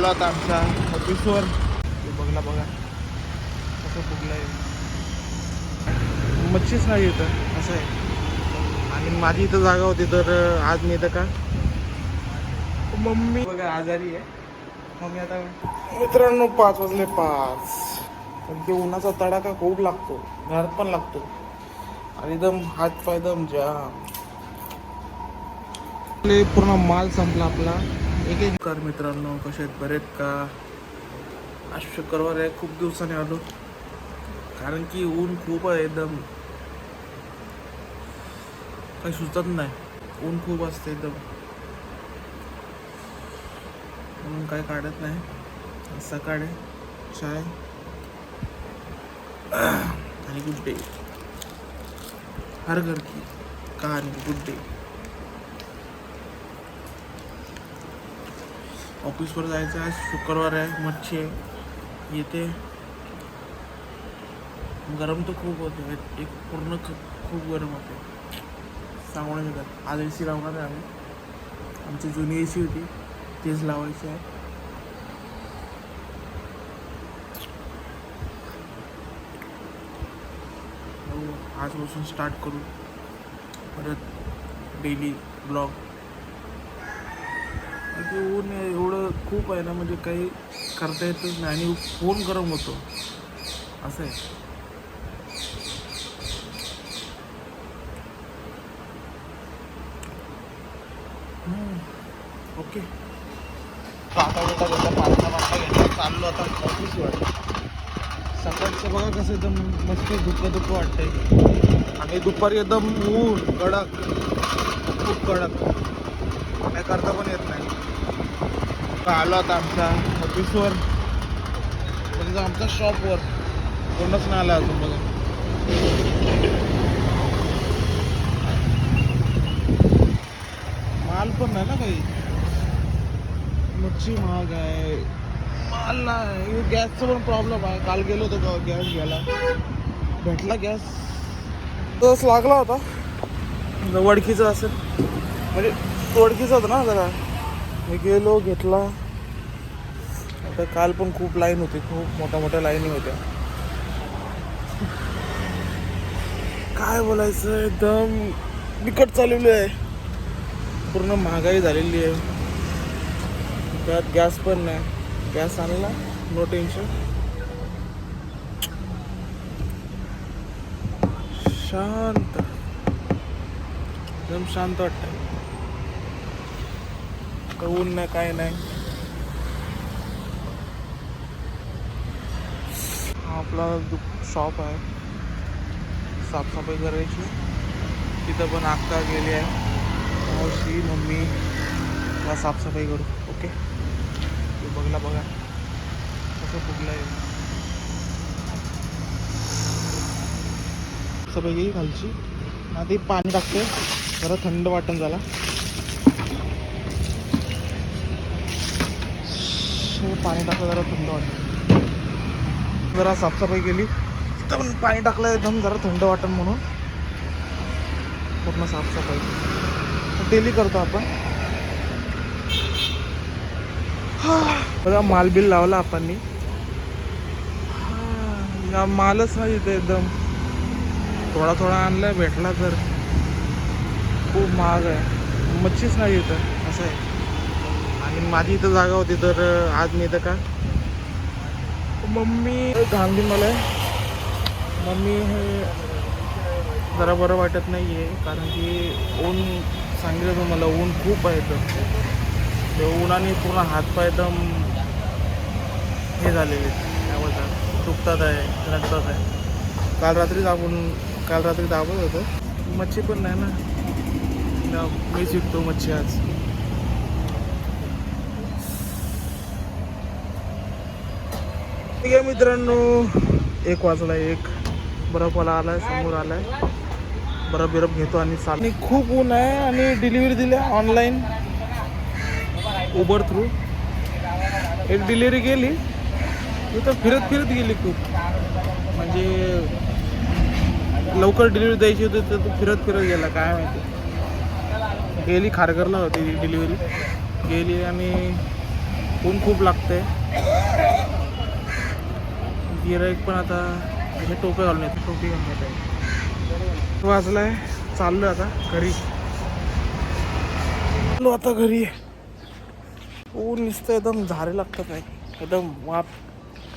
आलो आता आमच्या ऑफिसवर. बघला बघा कसं फुगलंय. मच्छीच नाही येतं असं आहे. आणि माझी इथं जागा होती तर आज मी इथं का मम्मी बघा आजारी आहे. मम्मी आता मित्रांनो 5 वाजले 5. पण ते उन्हाचा तडाखा खूप लागतो, घरात पण लागतो आणि एकदम हात पाय एकदम जाम. पूर्ण माल संपला आपला. एक एक कर मित्रांनो, कसे आहेत बरेत का? आज शुक्रवार आहे, खूप दिवसाने आलो कारण की ऊन खूप आहे, एकदम काही सुचत नाही. ऊन खूप असते एकदम, म्हणून काही काढत नाही. सकाळी चाय आणि गुड डे. हर घर की कहानी गुड डे. ऑफिसवर जायचं आज शुक्रवार आहे. मच्छी आहे येते. गरम तर खूप होते, एक पूर्ण खूप गरम होते, सांगू नाही शकत. आज AC लावणार आहे आम्ही. आमची जुनी AC होती तेच लावायची आहे. आजपासून स्टार्ट करू परत डेली ब्लॉग. ऊन एवढं खूप आहे ना, म्हणजे काही करता येतच नाही आणि फोन गरम होतो असं आहे. ओके काटा बिटा घेतला, पास्ता वाटला घेतला, चाललो आता ऑफिसवर. सकाळचं बघा कसं एकदम मस्त धुकं धुकं वाटतंय आणि दुपारी एकदम ऊन कडक, खूप कडक, काय करता पण येत नाही. आलो आता आमच्या ऑफिसवर, म्हणजे आमच्या शॉपवर. कोणच नाही आला अजून बघा. माल पण नाही ना काही, मच्छी महाग आहे, माल नाही. गॅसचा पण प्रॉब्लेम आहे. काल गेलो होतो गॅस घ्यायला, भेटला गॅस तस लागला होता, वडकीचा असेल, म्हणजे वडकीचा होता ना जरा. मी गेलो घेतला. आता काल पण खूप लाईन होती, खूप मोठ्या लाईनी होत्या. काय बोलायचं, एकदम बिकट चाललेली आहे. पूर्ण महागाई झालेली आहे. त्यात गॅस पण नाही. गॅस आणला नो टेन्शन. शांत, एकदम शांत वाटतं. ऊन नाही काय नाही. आपला शॉप आहे, साफसफाई करायची. तिथं पण अक्का गेली आहे, मावशी मम्मी ला साफसफाई करू. ओके बघला बघा कसं फुगलं आहे. सफाई गेली खालची. आधी पाणी टाकते, जरा थंड वाटण झाला. पाणी टाकलं जरा थंड वाटण. जरा साफसफाई केली, तिथं पण पाणी टाकलं एकदम जरा थंड वाटण म्हणून. पूर्ण साफसफाई डेली करतो आपण. बघा माल बिल लावला आपण. मालच नाही इथे, एकदम थोडा थोडा आणलाय, भेटला तर. खूप महाग आहे, मच्छीच नाही येतं असं आहे. आणि माझी इथं जागा होती तर आज मी इथं का मम्मी घाम मला आहे. मम्मी हे जरा बरं वाटत नाही आहे कारण की ऊन सांगितलं तुम्हाला, ऊन खूप आहे. तर ते उन्हाने पूर्ण हातपाय एकदम हे झालेले, काय बोलतात, दुखतात आहे, रडतात आहे. काल रात्री दाबत होतं. मच्छी पण नाही ना, मी शिकतो मच्छी आज. ठीक आहे मित्रांनो, 1 वाजला. 1 बर्फवाला आलाय, समोर आलाय. बर्फ घेतो आणि चालू. आणि खूप ऊन आहे आणि डिलिव्हरी दिल्या ऑनलाईन उबर थ्रू. एक डिलिव्हरी गेली तर फिरत गेली खूप, म्हणजे लवकर डिलिव्हरी द्यायची होती तर तो फिरत गेला, काय माहिती. गेली खारघरला होती डिलिव्हरी, गेली आणि ऊन खूप लागतंय. गिराईक पण आता म्हणजे टोपे घालून येते, टोपी घालून येत आहे. वाजलाय, चाललो आता घरी. चाललो आता घरी. ऊन नुसतं एकदम झारे लागतात नाही, एकदम वाप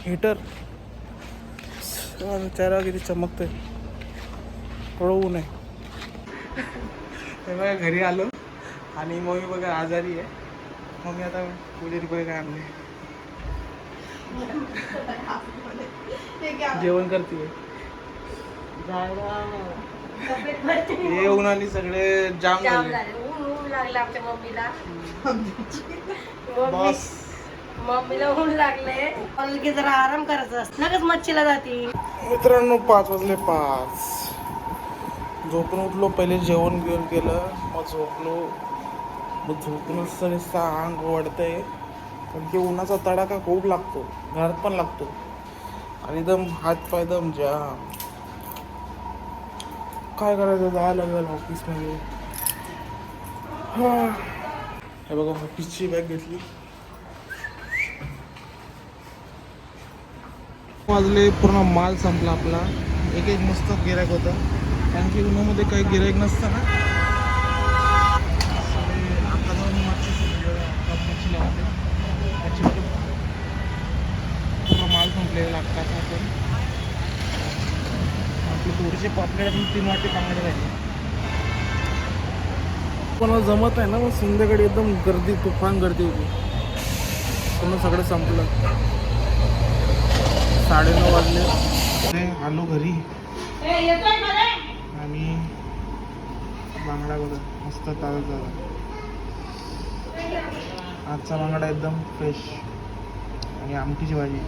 हीटर. चेहरा किती चमकतोय, थोडं ऊन आहे. हे बघा घरी आलो आणि मम्मी बघा आजारी आहे. मम्मी आता पूजा रुपये काय आणले, जेवण करते. हे उन्हाने सगळे जाम झाले. ऊन लागलं आमच्या मम्मीला. बॉस मम्मीला ऊन लागले, की जरा आराम करायचा असतं. लगेच मच्छीला जाती. मित्रांनो 5 वाजले 5. झोपून उठलो, पहिले जेवण घेऊन केलं, मग झोपलो. मग झोपूनच नुसतं अंग वाढतंय, कारण की उन्हाचा तडाखा खूप लागतो, घरात पण लागतो आणि एकदम हात पाय एकदम जाम. काय करायचं, जायला लागेल ऑफिसमध्ये. हे बघा ऑफिसची बॅग घेतली. वाजले, पूर्ण माल संपला आपला. एक मस्त गिरायक होतं, कारण की उन्हामध्ये काही गिरायक नसतं ना. आता जाऊन मच्छी लावते, त्याच्यामध्ये पूर्ण माल संपलेला लागतात. आपण आपले थोडेसे पापलेट 3 वाटे बांगडे राहिले. पण जमत आहे ना, मग संध्याकाळी एकदम गर्दी, तुफान गर्दी होती. पूर्ण सगळं संपलं. 9:30 वाजले. आलो घरी आणि बांगडा बघा मस्त ताजा ताजा. आजचा बांगडा एकदम फ्रेश आणि आमटीची भाजी.